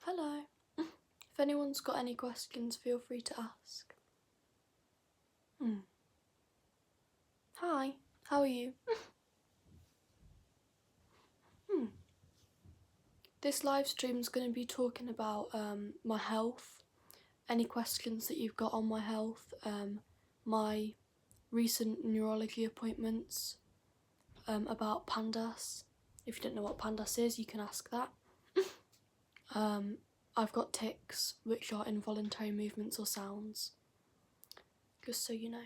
Hello. If anyone's got any questions, feel free to ask. Hi, how are you? This live stream's going to be talking about my health, any questions that you've got on my health, my recent neurology appointments, about pandas. If you don't know what pandas is, you can ask that. I've got tics, which are involuntary movements or sounds, just so you know.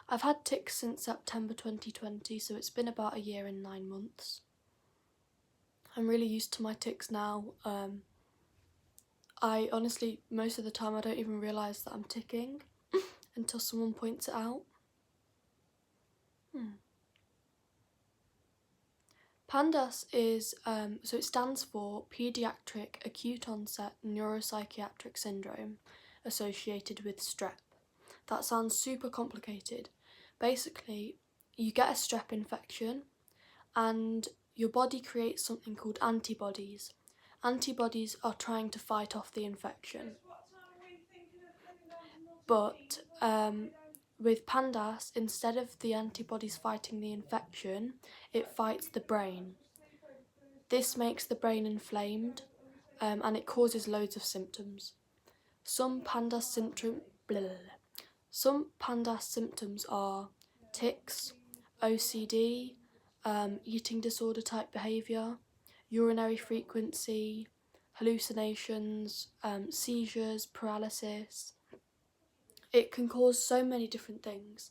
I've had tics since September 2020, so it's been about a year and 9 months. I'm really used to my tics now. I honestly, most of the time, I don't even realise that I'm ticking until someone points it out. PANDAS is, so it stands for Paediatric Acute Onset Neuropsychiatric Syndrome associated with strep. That sounds super complicated. Basically, you get a strep infection and your body creates something called antibodies. Antibodies are trying to fight off the infection. But with PANDAS, instead of the antibodies fighting the infection, it fights the brain. This makes the brain inflamed and it causes loads of symptoms. Some PANDAS symptoms are tics, OCD, eating disorder type behaviour, urinary frequency, hallucinations, seizures, paralysis. It can cause so many different things,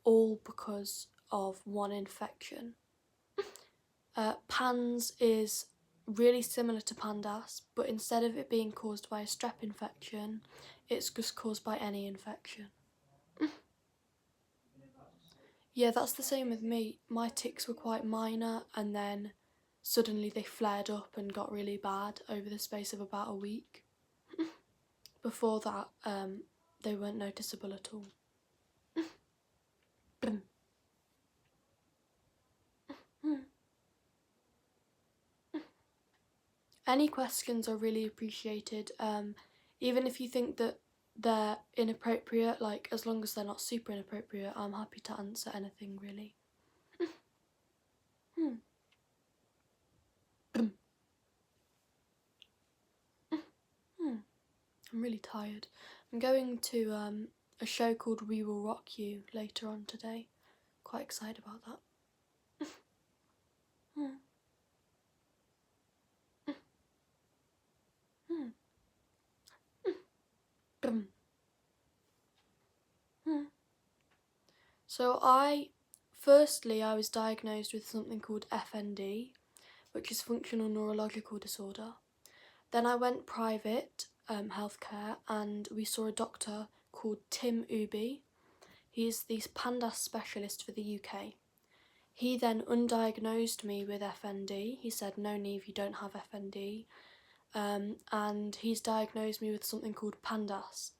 all because of one infection. PANS is really similar to PANDAS, but instead of it being caused by a strep infection, it's just caused by any infection. Yeah, that's the same with me. My tics were quite minor and then suddenly they flared up and got really bad over the space of about a week. Before that, they weren't noticeable at all. Any questions are really appreciated, even if you think that they're inappropriate, like as long as they're not super inappropriate, I'm happy to answer anything really. I'm really tired. I'm going to a show called We Will Rock You later on today. Quite excited about that. So I was diagnosed with something called FND, which is functional neurological disorder. Then I went private healthcare and we saw a doctor called Tim Ubi. He's the pandas specialist for the UK. He then undiagnosed me with FND. He said, no, Neve, you don't have FND. And he's diagnosed me with something called pandas.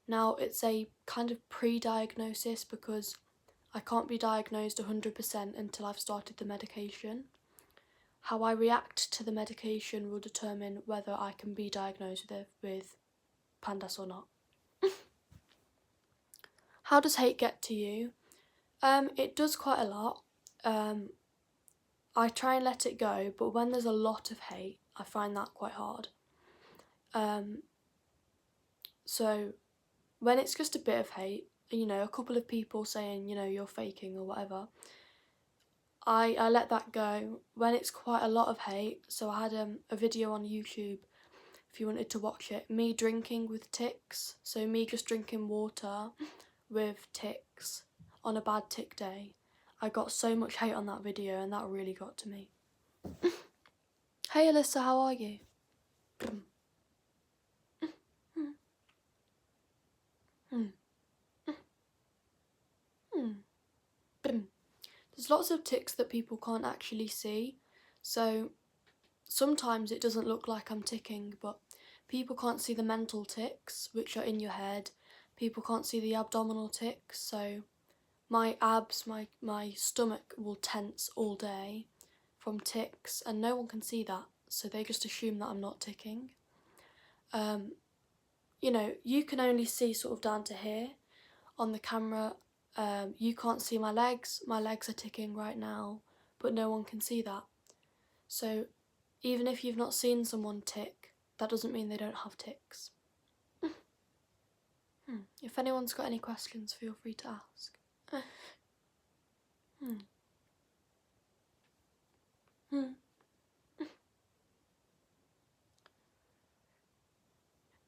Now, it's a kind of pre-diagnosis because I can't be diagnosed 100% until I've started the medication. How I react to the medication will determine whether I can be diagnosed with pandas or not. How does hate get to you? It does quite a lot. I try and let it go, but when there's a lot of hate, I find that quite hard. So when it's just a bit of hate, you know, a couple of people saying, you know, you're faking or whatever, I let that go. When it's quite a lot of hate, so I had a video on YouTube, if you wanted to watch it, me drinking with tics, so me just drinking water with tics on a bad tic day. I got so much hate on that video and that really got to me. Hey Alyssa, how are you? There's lots of tics that people can't actually see, so sometimes it doesn't look like I'm ticking, but people can't see the mental tics, which are in your head. People can't see the abdominal tics, so my abs, my stomach will tense all day from tics, and no one can see that, so they just assume that I'm not ticking. you know, you can only see sort of down to here on the camera. You can't see my legs are ticking right now, but no one can see that. So even if you've not seen someone tick, that doesn't mean they don't have tics. If anyone's got any questions, feel free to ask.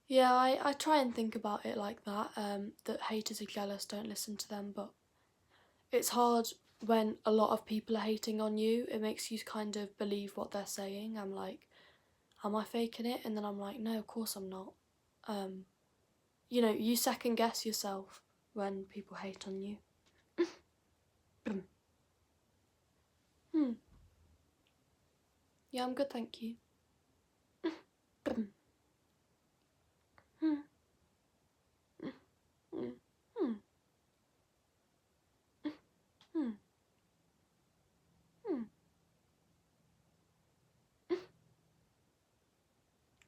Yeah, I try and think about it like that, that haters are jealous, don't listen to them, but it's hard when a lot of people are hating on you. It makes you kind of believe what they're saying. I'm like, am I faking it? And then I'm like, no, of course I'm not. You know, you second guess yourself when people hate on you. Yeah, I'm good, thank you.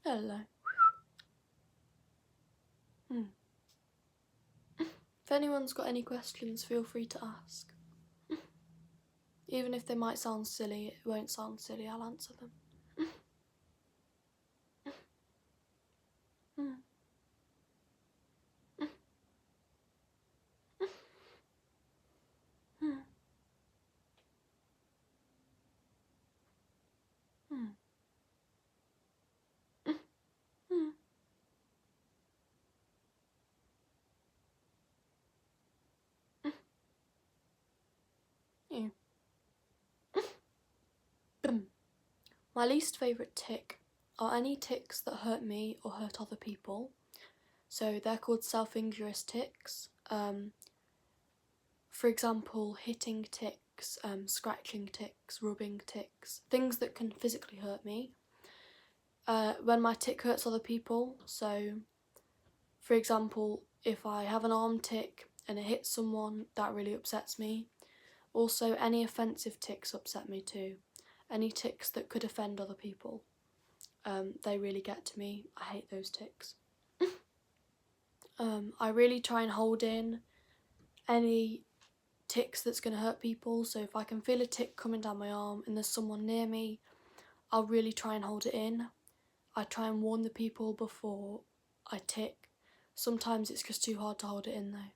Hello. If anyone's got any questions, feel free to ask. Even if they might sound silly, it won't sound silly, I'll answer them. Yeah. My least favourite tic are any tics that hurt me or hurt other people. So they're called self-injurious tics. For example, hitting tics, scratching tics, rubbing tics, things that can physically hurt me. When my tic hurts other people, so for example, if I have an arm tic and it hits someone, that really upsets me. Also, any offensive tics upset me too. Any tics that could offend other people, they really get to me. I hate those tics. I really try and hold in any tics that's going to hurt people. So if I can feel a tic coming down my arm and there's someone near me, I'll really try and hold it in. I try and warn the people before I tic. Sometimes it's just too hard to hold it in though.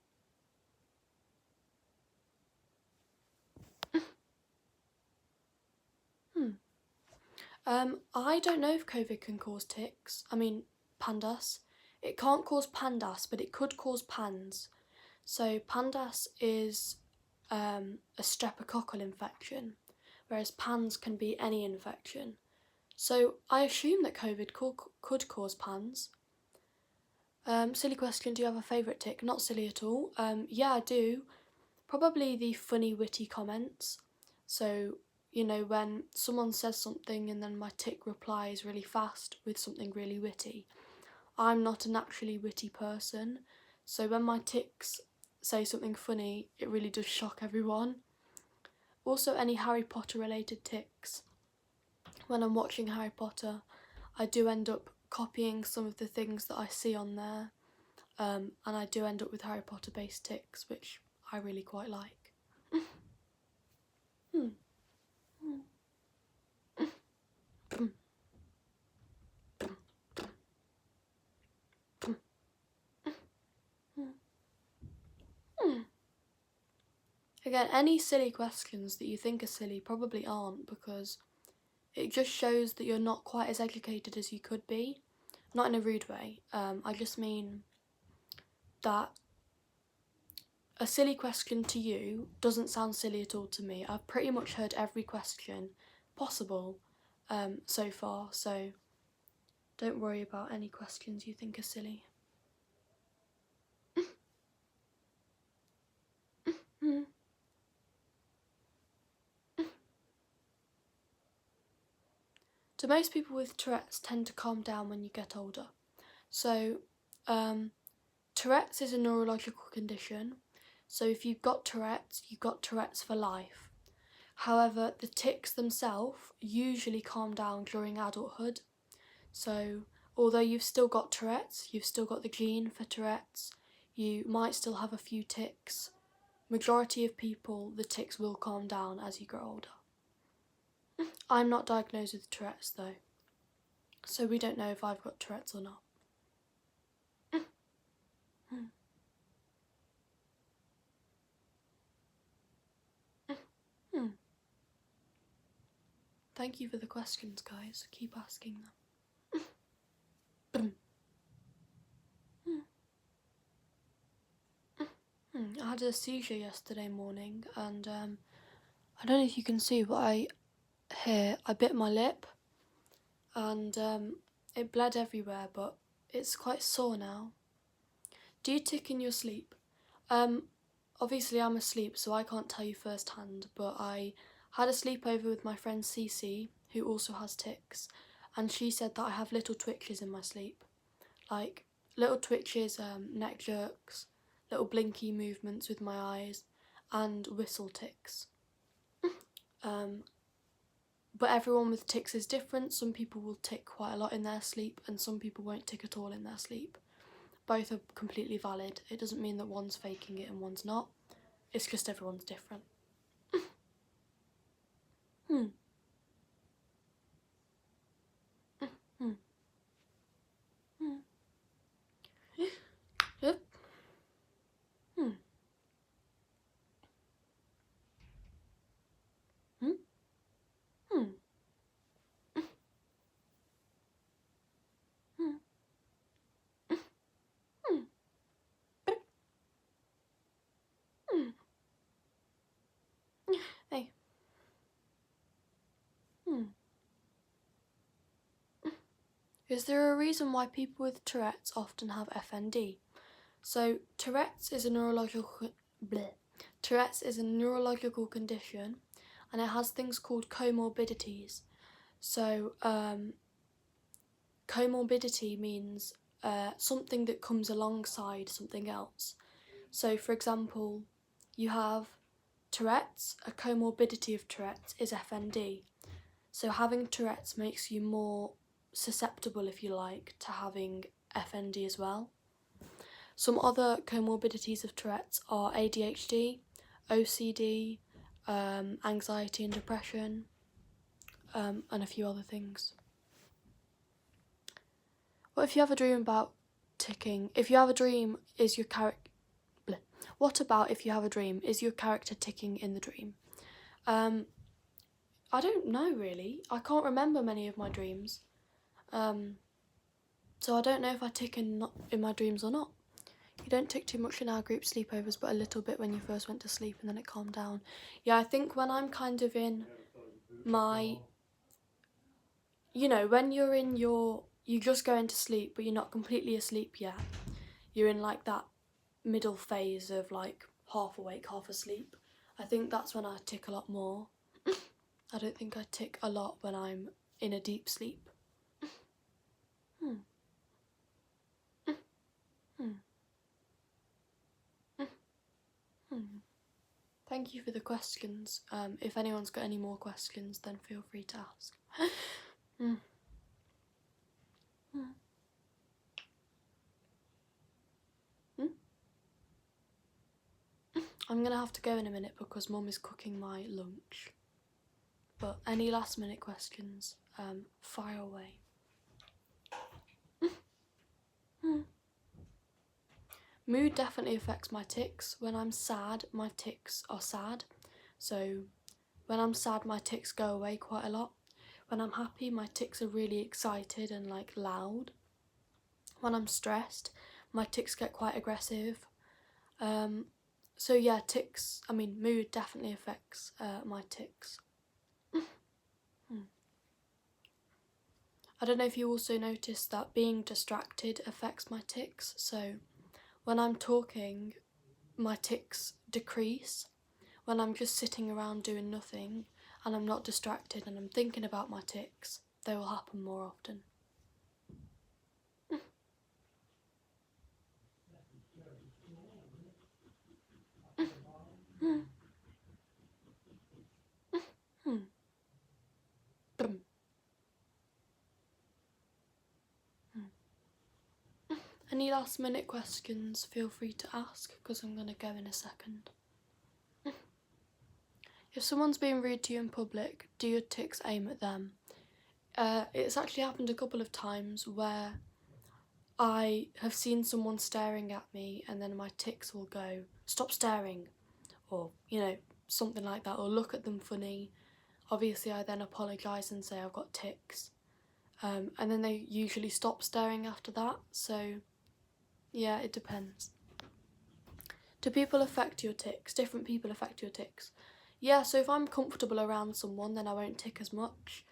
I don't know if COVID can cause tics. I mean, pandas. It can't cause pandas, but it could cause pans. So pandas is a streptococcal infection, whereas pans can be any infection. So I assume that COVID could cause pans. Silly question, do you have a favourite tic? Not silly at all. Yeah, I do. Probably the funny, witty comments. So, you know, when someone says something and then my tic replies really fast with something really witty. I'm not a naturally witty person, so when my tics say something funny, it really does shock everyone. Also, any Harry Potter related tics. When I'm watching Harry Potter, I do end up copying some of the things that I see on there, and I do end up with Harry Potter based tics, which I really quite like. Again, any silly questions that you think are silly probably aren't, because it just shows that you're not quite as educated as you could be. Not in a rude way. I just mean that a silly question to you doesn't sound silly at all to me. I've pretty much heard every question possible so far, so don't worry about any questions you think are silly. So most people with Tourette's tend to calm down when you get older. So Tourette's is a neurological condition. So if you've got Tourette's for life. However, the tics themselves usually calm down during adulthood. So Although you've still got Tourette's, you've still got the gene for Tourette's, you might still have a few tics. Majority of people, the tics will calm down as you grow older. I'm not diagnosed with Tourette's though, so we don't know if I've got Tourette's or not. Thank you for the questions, guys. Keep asking them. I had a seizure yesterday morning, and I don't know if you can see, but I bit my lip, and it bled everywhere, but it's quite sore now. Do you tic in your sleep? Obviously I'm asleep, so I can't tell you firsthand, but I had a sleepover with my friend Cece, who also has tics, and she said that I have little twitches in my sleep. Like, little twitches, neck jerks, little blinky movements with my eyes, and whistle tics. But everyone with tics is different. Some people will tic quite a lot in their sleep, and some people won't tic at all in their sleep. Both are completely valid. It doesn't mean that one's faking it and one's not. It's just everyone's different. Yep. Hey. Is there a reason why people with Tourette's often have FND? So Tourette's is a neurological condition, and it has things called comorbidities. So comorbidity means something that comes alongside something else. So for example, you have Tourette's. A comorbidity of Tourette's is FND. So having Tourette's makes you more susceptible, if you like, to having FND as well. Some other comorbidities of Tourette's are ADHD, OCD, anxiety and depression, and a few other things. What if you have a dream about ticking? If you have a dream, is your character... What about if you have a dream? Is your character ticking in the dream? I don't know, really. I can't remember many of my dreams. So I don't know if I tick in my dreams or not. You don't tick too much in our group sleepovers, but a little bit when you first went to sleep and then it calmed down. Yeah, I think when I'm kind of in my... You know, when you're in your... You just go into sleep, but you're not completely asleep yet. You're in like that middle phase of like half awake, half asleep. I think that's when I tick a lot more. I don't think I tick a lot when I'm in a deep sleep. Thank you for the questions. If anyone's got any more questions, then feel free to ask. I'm gonna have to go in a minute because Mum is cooking my lunch. But any last minute questions, fire away. Mood definitely affects my tics. When I'm sad, my tics are sad. So when I'm sad, my tics go away quite a lot. When I'm happy, my tics are really excited and like loud. When I'm stressed, my tics get quite aggressive. So yeah, mood definitely affects my tics. I don't know if you also noticed that being distracted affects my tics. So when I'm talking, my tics decrease. When I'm just sitting around doing nothing and I'm not distracted and I'm thinking about my tics, they will happen more often. any last minute questions, feel free to ask, because I'm going to go in a second. If someone's being rude to you in public, do your tics aim at them? It's actually happened a couple of times where I have seen someone staring at me and then my tics will go, stop staring, or, something like that, or look at them funny. Obviously I then apologise and say I've got tics, and then they usually stop staring after that, so yeah, it depends. Do people affect your tics? Different people affect your tics. Yeah, so if I'm comfortable around someone, then I won't tic as much.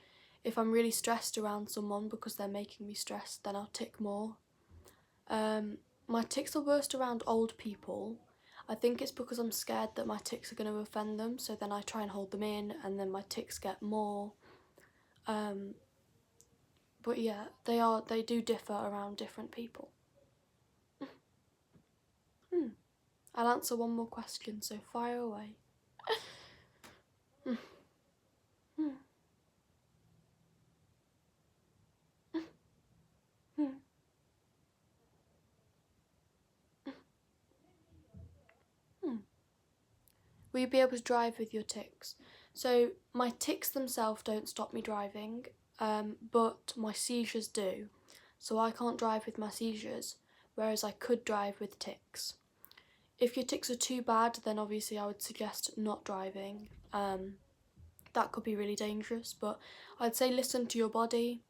If I'm really stressed around someone because they're making me stressed, then I'll tic more. My tics are worst around old people. I think it's because I'm scared that my tics are going to offend them, so then I try and hold them in, and then my tics get more. But yeah, they do differ around different people. I'll answer one more question, so fire away. Will you be able to drive with your tics? So my tics themselves don't stop me driving, but my seizures do. So I can't drive with my seizures, whereas I could drive with tics. If your tics are too bad, then obviously I would suggest not driving. That could be really dangerous, but I'd say listen to your body.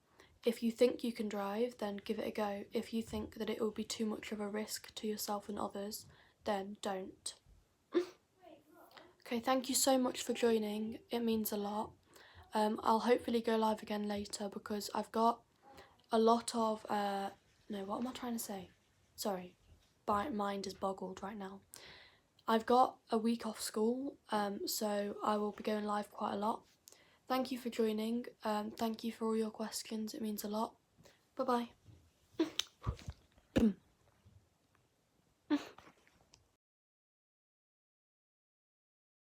If you think you can drive, then give it a go. If you think that it will be too much of a risk to yourself and others, then don't. Okay, thank you so much for joining. It means a lot. I'll hopefully go live again later because I've got a lot of, no, what am I trying to say? Sorry, my mind is boggled right now. I've got a week off school, so I will be going live quite a lot. Thank you for joining. Thank you for all your questions. It means a lot. Bye-bye.